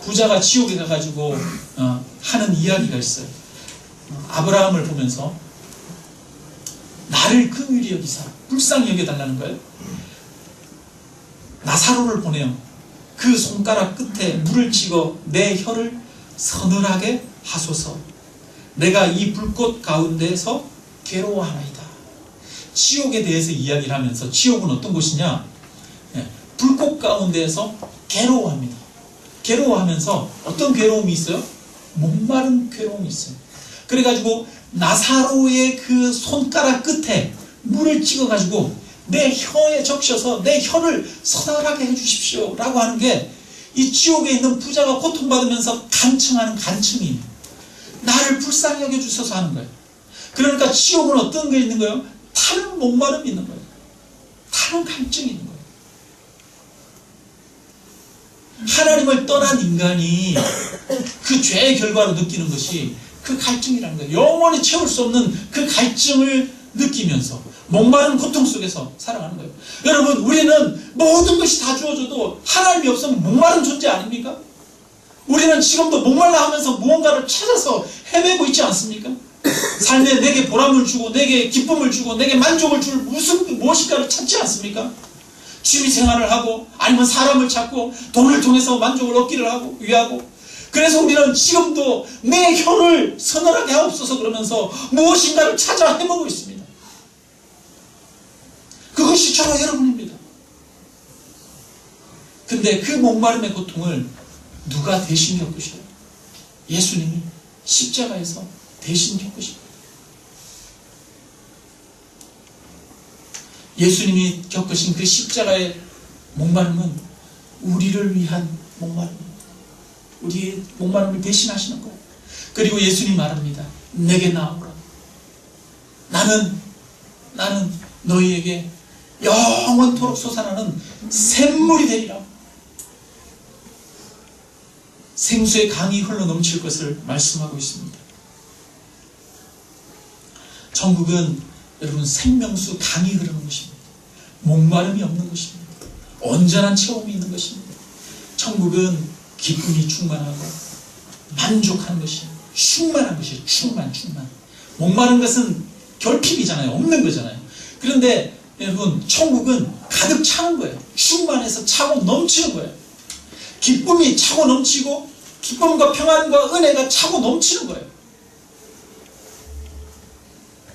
Speaker 1: 부자가 지옥에 가가지고 하는 이야기가 있어요. 아브라함을 보면서 나를 긍휼히 여기사 불쌍히 여겨달라는 거예요. 나사로를 보내요. 그 손가락 끝에 물을 찍어 내 혀를 서늘하게 하소서. 내가 이 불꽃 가운데서 괴로워하나이다. 지옥에 대해서 이야기를 하면서 지옥은 어떤 곳이냐? 불꽃 가운데에서 괴로워합니다. 괴로워하면서 어떤 괴로움이 있어요? 목마른 괴로움이 있어요. 그래가지고 나사로의 그 손가락 끝에 물을 찍어가지고 내 혀에 적셔서 내 혀를 서늘하게 해주십시오 라고 하는 게 이 지옥에 있는 부자가 고통받으면서 간청하는 간청이 나를 불쌍히 여겨주셔서 하는 거예요. 그러니까 지옥은 어떤 게 있는 거예요? 타는 목마름이 있는 거예요. 타는 갈증이 있는 거예요. 하나님을 떠난 인간이 그 죄의 결과로 느끼는 것이 그 갈증이라는 거예요. 영원히 채울 수 없는 그 갈증을 느끼면서 목마른 고통 속에서 살아가는 거예요. 여러분, 우리는 모든 것이 다 주어져도 하나님이 없으면 목마른 존재 아닙니까? 우리는 지금도 목말라 하면서 무언가를 찾아서 헤매고 있지 않습니까? 삶에 내게 보람을 주고 내게 기쁨을 주고 내게 만족을 줄 무엇인가를 찾지 않습니까? 취미생활을 하고 아니면 사람을 찾고 돈을 통해서 만족을 얻기를 하고 위하고, 그래서 우리는 지금도 내 혀를 서늘하게 하옵소서 그러면서 무엇인가를 찾아 헤매고 있습니다. 그것이 저와 여러분입니다. 근데 그 목마름의 고통을 누가 대신 겪으셔요? 예수님이 십자가에서 대신 겪으십니다. 예수님이 겪으신 그 십자가의 목마름은 우리를 위한 목마름입니다. 우리의 목마름을 대신하시는 거예요. 그리고 예수님 말합니다. 내게 나오라. 나는 너희에게 영원토록 솟아나는 샘물이 되리라. 생수의 강이 흘러 넘칠 것을 말씀하고 있습니다. 천국은 여러분 생명수 강이 흐르는 것입니다. 목마름이 없는 것입니다. 온전한 체험이 있는 것입니다. 천국은 기쁨이 충만하고 만족하는 것이 충만한 것이에요. 충만. 목마른 것은 결핍이잖아요. 없는 거잖아요. 그런데 여러분 천국은 가득 차는 거예요. 충만해서 차고 넘치는 거예요. 기쁨이 차고 넘치고 기쁨과 평안과 은혜가 차고 넘치는 거예요.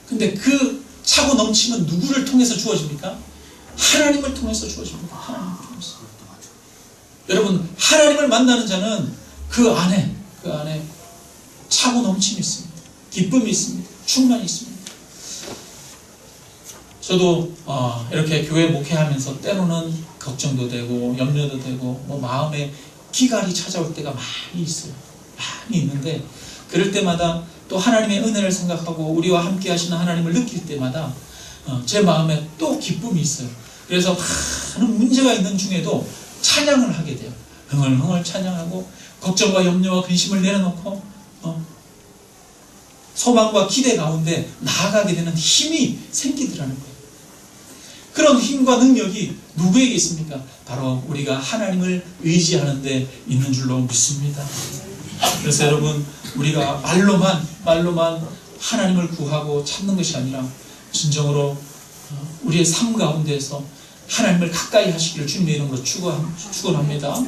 Speaker 1: 근데 그 차고 넘치는 누구를 통해서 주어집니까? 하나님을 통해서 주어집니다. 하나님을 통해서. 여러분 하나님을 만나는 자는 그 안에 차고 넘침이 있습니다. 기쁨이 있습니다. 충만이 있습니다. 저도 이렇게 교회 목회하면서 때로는 걱정도 되고 염려도 되고 마음에 기갈이 찾아올 때가 많이 있어요. 많이 있는데 그럴 때마다 또 하나님의 은혜를 생각하고 우리와 함께 하시는 하나님을 느낄 때마다 제 마음에 또 기쁨이 있어요. 그래서 많은 문제가 있는 중에도 찬양을 하게 돼요. 흥얼흥얼 찬양하고 걱정과 염려와 근심을 내려놓고 소망과 기대 가운데 나아가게 되는 힘이 생기더라는 거예요. 그런 힘과 능력이 누구에게 있습니까? 바로 우리가 하나님을 의지하는 데 있는 줄로 믿습니다. 그래서 여러분 우리가 말로만 하나님을 구하고 찾는 것이 아니라 진정으로 우리의 삶 가운데에서 하나님을 가까이 하시기를 주님의 이름으로 축원합니다.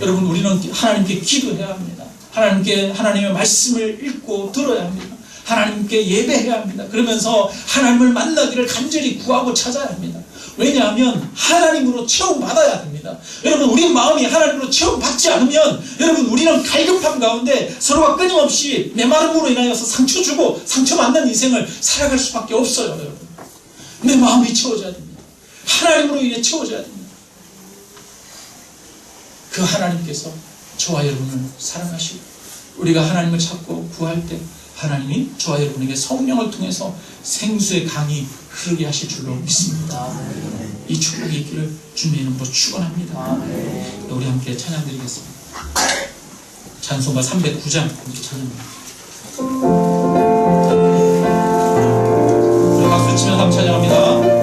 Speaker 1: 여러분 우리는 하나님께 기도해야 합니다. 하나님의 말씀을 읽고 들어야 합니다. 하나님께 예배해야 합니다. 그러면서 하나님을 만나기를 간절히 구하고 찾아야 합니다. 왜냐하면 하나님으로 체험받아야 됩니다. 여러분 우리 마음이 하나님으로 체험받지 않으면 여러분 우리는 갈급함 가운데 서로가 끊임없이 메마름으로 인하여서 상처 주고 상처받는 인생을 살아갈 수밖에 없어요. 여러분 내 마음이 채워져야 됩니다. 하나님으로 인해 채워져야 됩니다. 그 하나님께서 저와 여러분을 사랑하시고 우리가 하나님을 찾고 구할 때 하나님이 저와 여러분에게 성령을 통해서 생수의 강이 흐르게 하실 줄로 믿습니다. 이 축복이 있기를 주님의 이름으로 축원합니다. 우리 함께 찬양드리겠습니다. 찬송가 309장 함께 찬양합니다. 박수 치면서 함께 찬양합니다.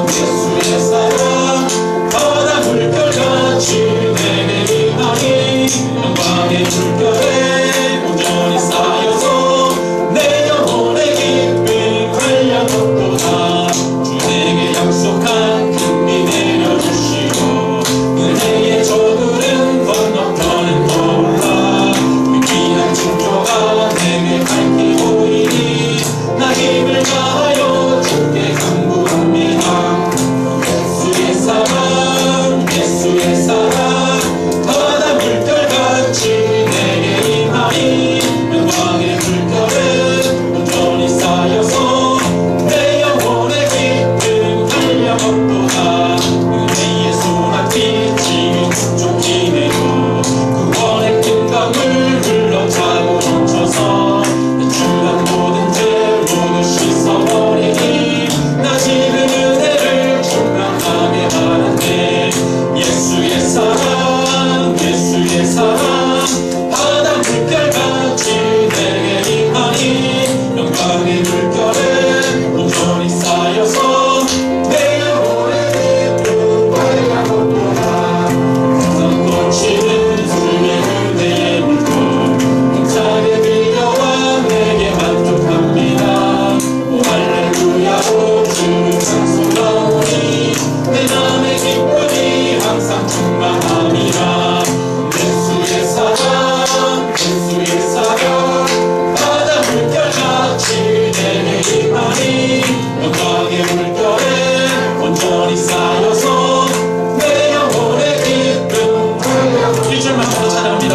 Speaker 3: 예수의 사랑 바다 물결
Speaker 1: 찬송하오니 내 맘의 기쁨이 항상 충만함이라. 예수의 사랑 예수의 사랑 바다 물결같이 내게 임하니 영광의 물결에 온전히 쌓여서 내 영혼의 기쁨. 1절만 더 찬양합니다.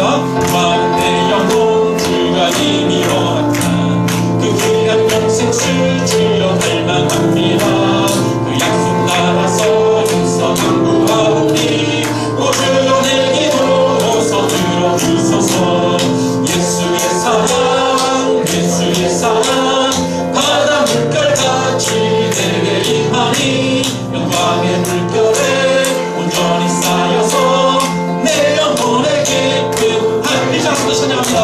Speaker 1: 내 영혼 주가 이미 허락한 그 귀한 영생수 주여 갈망합니다. 그 약속 따라서 힘써 간구하오니 오 주여 내 기도 어서 들어주소서. 예수의 사랑 예수의 사랑 바다 물결같이 내게 임하니 영광의 물결에 온전히 쌓여서 내 영혼의 기쁨. 이장부터 찬양합니다.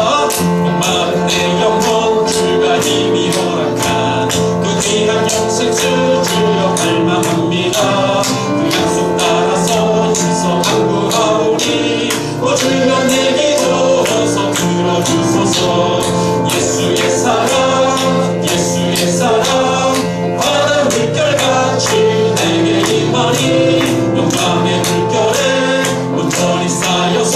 Speaker 1: 목마른 내 영혼 주가 이미 허락한 그 귀한 영생수 주여 갈망합니다. 그 약속 따라서 힘써 간구하오니 오 주여 내 기도 어서 들어주소서. 예수의 사랑 예수의 사랑 바다 물결같이 내게 임하니 영광의 물결에 온전히 쌓여서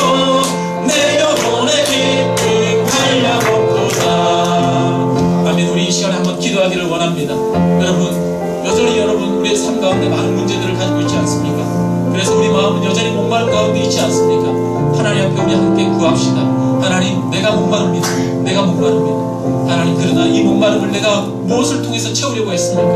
Speaker 1: 내 영혼의 기쁨 하려고보다. 아멘. 우리 이 시간에 한번 기도하기를 원합니다. 여러분 여전히 우리의 삶 가운데 많은 문제들을 가지고 있지 않습니까? 그래서 우리 마음은 여전히 목마른 가운데 있지 않습니까? 하나님 앞에 우리 함께 구합시다. 하나님 내가 목마릅니다. 내가 목마릅니다. 하나님 그러나 이 목마름을 내가 무엇을 통해서 채우려고 했습니까?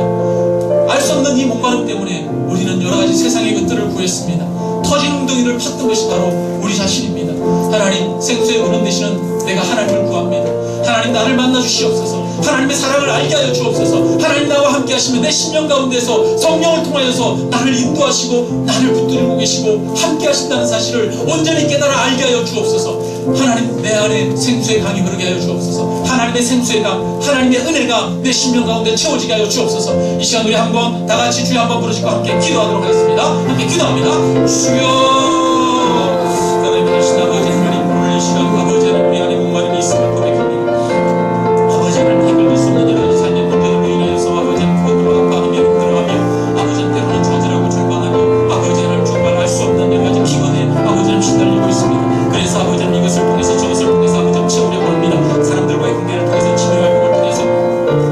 Speaker 1: 알 수 없는 이 목마름 때문에 우리는 여러가지 세상의 것들을 구했습니다. 터진 웅덩이를 팠던 것이 바로 우리 자신입니다. 하나님 생수의 근원 되시는 내가 하나님을 구합니다. 하나님 나를 만나 주시옵소서. 하나님의 사랑을 알게 하여 주옵소서. 하나님 나와 함께 하시면 내 심령 가운데서 성령을 통하여서 나를 인도하시고 나를 붙들고 계시고 함께 하신다는 사실을 온전히 깨달아 알게 하여 주옵소서. 하나님 내 안에 생수의 강이 흐르게 하여 주옵소서. 하나님의 생수의 강 하나님의 은혜가 내 심령 가운데 채워지게 하여 주옵소서. 이 시간 우리 한번 다같이 주여 한번 부르시고 함께 기도하도록 하겠습니다. 함께 기도합니다. 주여 하나님 되신 아버지 하나님 오늘 이 시간 아버지 하나님 우리 안에 목마름이 있음을 고백합니다. 아버지 하나님 해결될 수 없는 여러 가지 삶의 문제들로 인하여서 아버지 하나님 고통과 아파하며 힘들어하며 아버지 하나님 때로는 좌절하고 절망하며 아버지 하나님 정말 알 수 없는 여러 가지 피곤에 아버지 하나님 시달리고 있습니다. 그래서 아버지 하나님 이것을 통해서 저것을 통해서 아버지 하나님 채우려고 합니다. 사람들과의 관계를 통해서 치료 활동을 통해서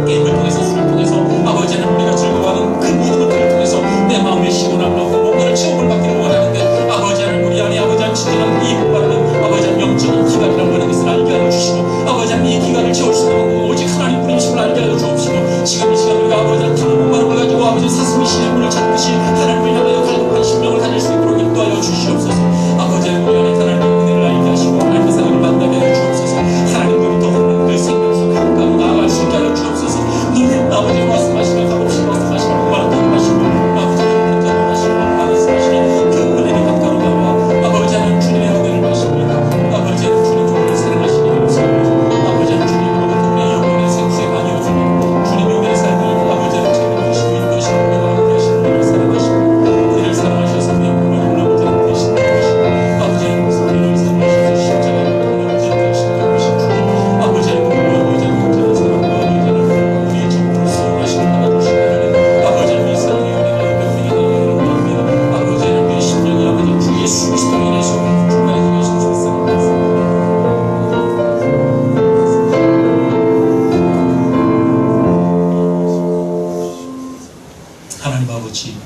Speaker 1: 게임을 통해서 술을 통해서 아버지 하나님 우리가 즐거워하는 그 모든 것들을 통해서 내 마음의 시원함을 얻고 뭔가를 채움을 받기를 원하는데 아버지 하나님 우리 안에 아버지 하나님 진정한 이 목마름은 아버지 하나님 영적인 기간이라고 하는 것을 알게 하여 주시고 아버지 하나님 이 기간을 채울 수 있는 방법은 오직 하나님 분이심을 알게 하여 주옵시고 지금 이 시간 우리가 아버지 하나님 그 목마름을 가지고 아버지 사슴이 신의 문을 찾듯이 하나님을 향하여 갈급한 심령을 가질 수 있도록 인도하여 주시옵소서. 아버지 하나님 우리 안에 하나님의 은혜를 알게 하시고 하나님의 사랑을 만나게 하여 주옵소서. 하나님으로부터 흐르는 그 생명수 가까이 나아갈 수 있게 하여 주옵소서. 눈에 아버지 말씀하시며 값없이 말씀하시며 목마른 탕 마시고 아버지 하나님 그 마시고 말씀하시니 그 은혜를 가까이 나와 아버지 하나님 주님의 은혜를 마십니다. 아버지 하나님 주님 종을 사랑하시니 감사합니다. 아버지 하나님 주님으로부터 우리의 영혼의 생수의 강이 오시니 주님의 은혜의 삶을 아버지 하나님 책임지시고 인도하시고 우리와 함께 하시는 우리를 사랑하시고 우리를 사랑하셔서 우리의 몸을 아버지 하나님 되시는 것이고 아버지 하나님 우리를 사랑하셔서 십자가에 아버지 하나님 되시는 것이신 주님 아버지 하나님 아버지 하나님 온전한 사랑과 아버지 하나님 우리의 전부를 수용하시고 받아주시는 하나님 아버지 하나님 이 사랑의 은혜가 우리에게 나가기를 원합니다. 아버지 하나님 우리의 심령이 아버지 주 예수 그리스도로 인해서 충만해지게 하시옵소서. 하나님 아버지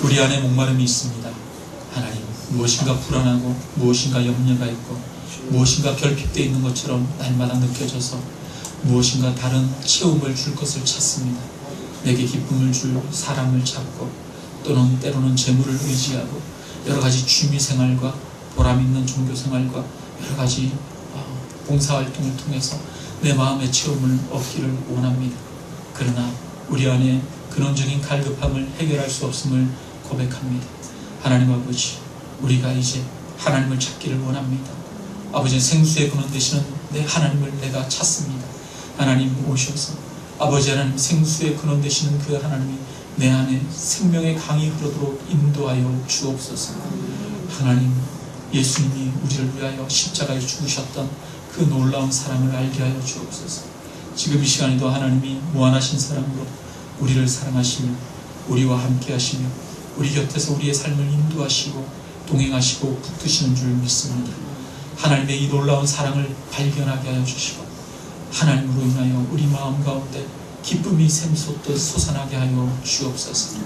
Speaker 1: 우리 안에 목마름이 있습니다. 하나님 무엇인가 불안하고 무엇인가 염려가 있고 무엇인가 결핍되어 있는 것처럼 날마다 느껴져서 무엇인가 다른 채움을 줄 것을 찾습니다. 내게 기쁨을 줄 사람을 찾고 또는 때로는 재물을 의지하고 여러가지 취미생활과 보람있는 종교생활과 여러가지 봉사활동을 통해서 내 마음의 채움을 얻기를 원합니다. 그러나 우리 안에 근원적인 갈급함을 해결할 수 없음을 고백합니다. 하나님 아버지 우리가 이제 하나님을 찾기를 원합니다. 아버지 생수의 근원 되시는 내 하나님을 내가 찾습니다. 하나님 오셔서 아버지 하나님 생수의 근원 되시는 그 하나님이 내 안에 생명의 강이 흐르도록 인도하여 주옵소서. 하나님 예수님이 우리를 위하여 십자가에 죽으셨던 그 놀라운 사랑을 알게 하여 주옵소서. 지금 이 시간에도 하나님이 무한하신 사랑으로 우리를 사랑하시며 우리와 함께 하시며 우리 곁에서 우리의 삶을 인도하시고 동행하시고 붙드시는 줄 믿습니다. 하나님의 이 놀라운 사랑을 발견하게 하여 주시고 하나님으로 인하여 우리 마음 가운데 기쁨이 샘솟듯 솟아나게 하여 주옵소서.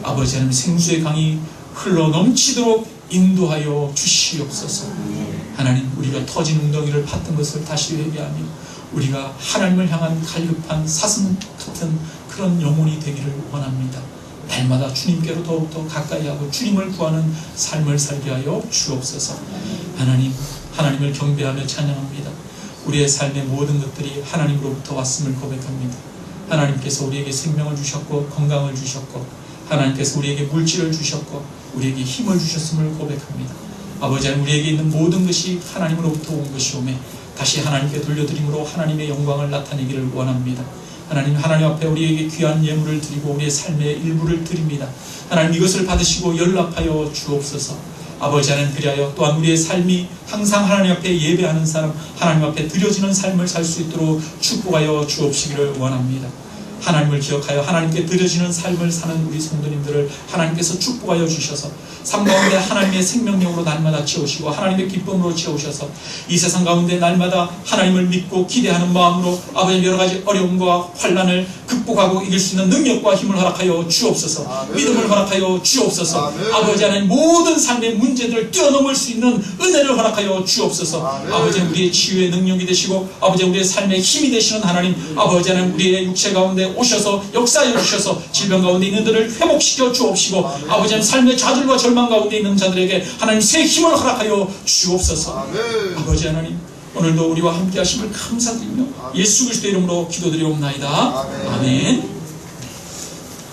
Speaker 1: 아버지 하나님, 생수의 강이 흘러 넘치도록 인도하여 주시옵소서. 하나님, 우리가 터진 웅덩이를 팠던 것을 다시 회개하며 우리가 하나님을 향한 갈급한 사슴 같은 그런 영혼이 되기를 원합니다. 날마다 주님께로 더욱더 가까이 하고 주님을 구하는 삶을 살게 하여 주옵소서. 하나님, 하나님을 경배하며 찬양합니다. 우리의 삶의 모든 것들이 하나님으로부터 왔음을 고백합니다. 하나님께서 우리에게 생명을 주셨고 건강을 주셨고 하나님께서 우리에게 물질을 주셨고 우리에게 힘을 주셨음을 고백합니다. 아버지 하나님, 우리에게 있는 모든 것이 하나님으로부터 온 것이오매 다시 하나님께 돌려드림으로 하나님의 영광을 나타내기를 원합니다. 하나님, 하나님 앞에 우리에게 귀한 예물을 드리고 우리의 삶의 일부를 드립니다. 하나님, 이것을 받으시고 연락하여 주옵소서. 아버지 하나님, 그리하여 또한 우리의 삶이 항상 하나님 앞에 예배하는 사람, 하나님 앞에 드려지는 삶을 살 수 있도록 축복하여 주옵시기를 원합니다. 하나님을 기억하여 하나님께 드려지는 삶을 사는 우리 성도님들을 하나님께서 축복하여 주셔서 삶 가운데 하나님의 생명력으로 날마다 채우시고 하나님의 기쁨으로 채우셔서 이 세상 가운데 날마다 하나님을 믿고 기대하는 마음으로 아버지 여러가지 어려움과 환난을 극복하고 이길 수 있는 능력과 힘을 허락하여 주옵소서.
Speaker 3: 아멘.
Speaker 1: 믿음을 허락하여 주옵소서.
Speaker 3: 아멘.
Speaker 1: 아버지 하나님, 모든 삶의 문제들을 뛰어넘을 수 있는 은혜를 허락하여 주옵소서.
Speaker 3: 아멘.
Speaker 1: 아버지, 우리의 치유의 능력이 되시고 아버지, 우리의 삶의 힘이 되시는 하나님, 아버지 하나님, 우리의 육체 가운데 오셔서 역사하여 주셔서 질병 가운데 있는 들을 회복시켜 주옵시고
Speaker 3: 아멘.
Speaker 1: 아버지 하나님, 삶의 좌절과 절망 가운데 있는 자들에게 하나님 새 힘을 허락하여 주옵소서.
Speaker 3: 아멘.
Speaker 1: 아버지 하나님, 오늘도 우리와 함께 하심을 감사드리며 예수 그리스도의 이름으로 기도드리옵나이다.
Speaker 3: 아멘.
Speaker 1: 아멘.